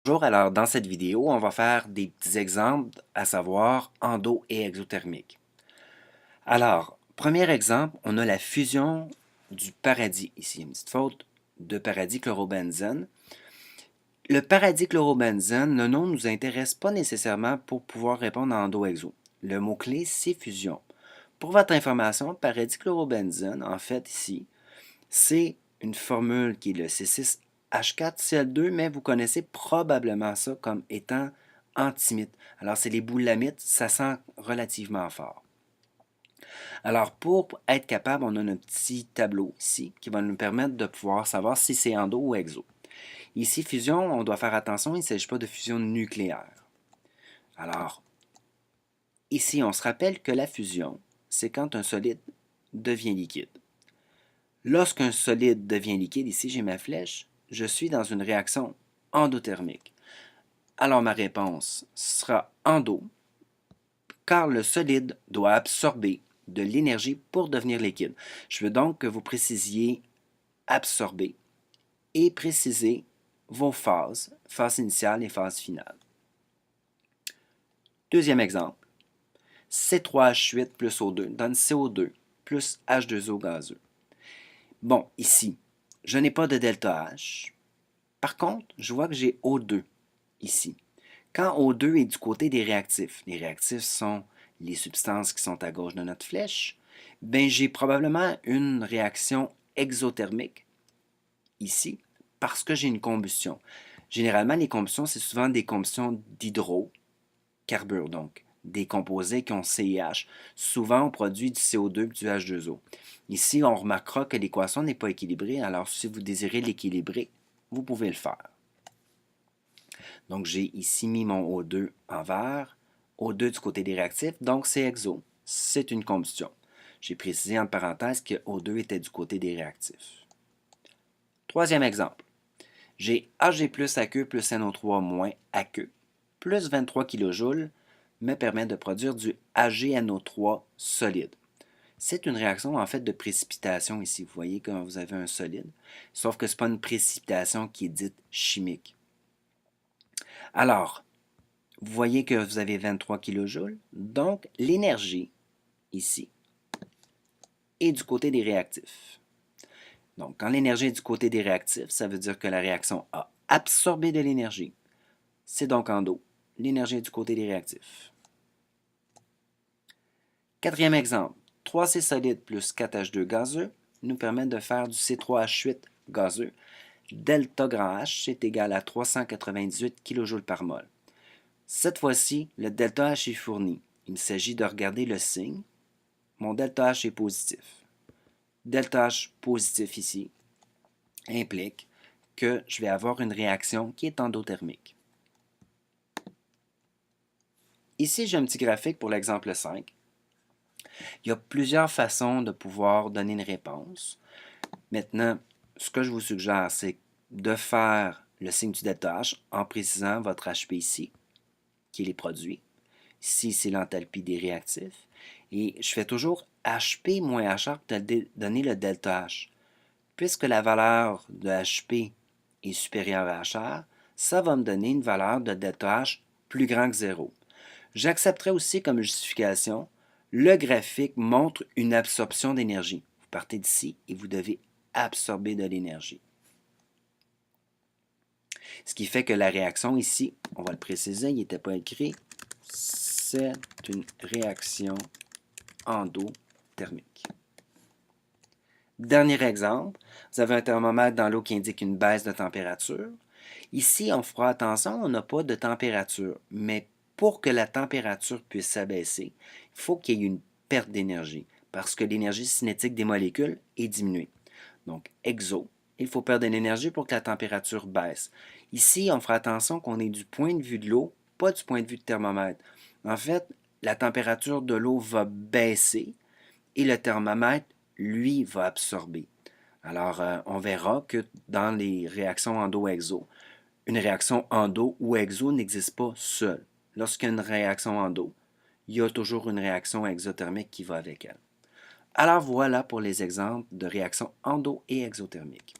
Bonjour, alors dans cette vidéo, on va faire des petits exemples, à savoir endo et exothermique. Alors, premier exemple, on a la fusion du paradis, ici une petite faute, de paradis chlorobenzène. Le paradis chlorobenzène, le nom ne nous intéresse pas nécessairement pour pouvoir répondre à endo-exo. Le mot-clé, c'est fusion. Pour votre information, paradis chlorobenzène, en fait ici, c'est une formule qui est le C6H4Cl2, mais vous connaissez probablement ça comme étant antimite. Alors, c'est les boulamites, ça sent relativement fort. Alors, pour être capable, on a notre petit tableau ici qui va nous permettre de pouvoir savoir si c'est endo ou exo. Ici, fusion, on doit faire attention, il ne s'agit pas de fusion nucléaire. Alors, ici, on se rappelle que la fusion, c'est quand un solide devient liquide. Lorsqu'un solide devient liquide, ici j'ai ma flèche, je suis dans une réaction endothermique. Alors ma réponse sera endo, car le solide doit absorber de l'énergie pour devenir liquide. Je veux donc que vous précisiez absorber et préciser vos phases, phase initiale et phase finale. Deuxième exemple, C3H8 plus O2 donne CO2 plus H2O gazeux. Bon, ici, je n'ai pas de delta H. Par contre, je vois que j'ai O2 ici. Quand O2 est du côté des réactifs, les réactifs sont les substances qui sont à gauche de notre flèche, ben j'ai probablement une réaction exothermique ici parce que j'ai une combustion. Généralement, les combustions, c'est souvent des combustions d'hydrocarbures, donc des composés qui ont CH. Souvent, on produit du CO2 et du H2O. Ici, on remarquera que l'équation n'est pas équilibrée, alors si vous désirez l'équilibrer, vous pouvez le faire. Donc, j'ai ici mis mon O2 en vert, O2 du côté des réactifs, donc c'est exo, c'est une combustion. J'ai précisé en parenthèse que O2 était du côté des réactifs. Troisième exemple, j'ai Ag plus AQ plus NO3 moins AQ plus 23 kJ me permet de produire du AgNO3 solide. C'est une réaction en fait de précipitation ici. Vous voyez que vous avez un solide, sauf que ce n'est pas une précipitation qui est dite chimique. Alors, vous voyez que vous avez 23 kJ, donc l'énergie ici est du côté des réactifs. Donc, quand l'énergie est du côté des réactifs, ça veut dire que la réaction a absorbé de l'énergie. C'est donc endo. L'énergie est du côté des réactifs. Quatrième exemple, 3C solide plus 4H2 gazeux nous permet de faire du C3H8 gazeux. Delta grand H est égal à 398 kJ par mol. Cette fois-ci, le delta H est fourni. Il s'agit de regarder le signe. Mon delta H est positif. Delta H positif ici implique que je vais avoir une réaction qui est endothermique. Ici, j'ai un petit graphique pour l'exemple 5. Il y a plusieurs façons de pouvoir donner une réponse. Maintenant, ce que je vous suggère, c'est de faire le signe du delta H en précisant votre HP ici, qui est les produits. Ici, c'est l'enthalpie des réactifs. Et je fais toujours HP moins HR pour donner le delta H. Puisque la valeur de HP est supérieure à HR, ça va me donner une valeur de delta H plus grand que 0. J'accepterai aussi comme justification, le graphique montre une absorption d'énergie. Vous partez d'ici et vous devez absorber de l'énergie. Ce qui fait que la réaction ici, on va le préciser, il n'était pas écrit, c'est une réaction endothermique. Dernier exemple, vous avez un thermomètre dans l'eau qui indique une baisse de température. Ici, on fera attention, on n'a pas de température, mais pour que la température puisse s'abaisser, il faut qu'il y ait une perte d'énergie, parce que l'énergie cinétique des molécules est diminuée. Donc, exo, il faut perdre de l'énergie pour que la température baisse. Ici, on fera attention qu'on ait du point de vue de l'eau, pas du point de vue du thermomètre. En fait, la température de l'eau va baisser et le thermomètre, lui, va absorber. Alors, on verra que dans les réactions endo-exo, une réaction endo ou exo n'existe pas seule. Lorsqu'il y a une réaction endo, il y a toujours une réaction exothermique qui va avec elle. Alors voilà pour les exemples de réactions endo et exothermiques.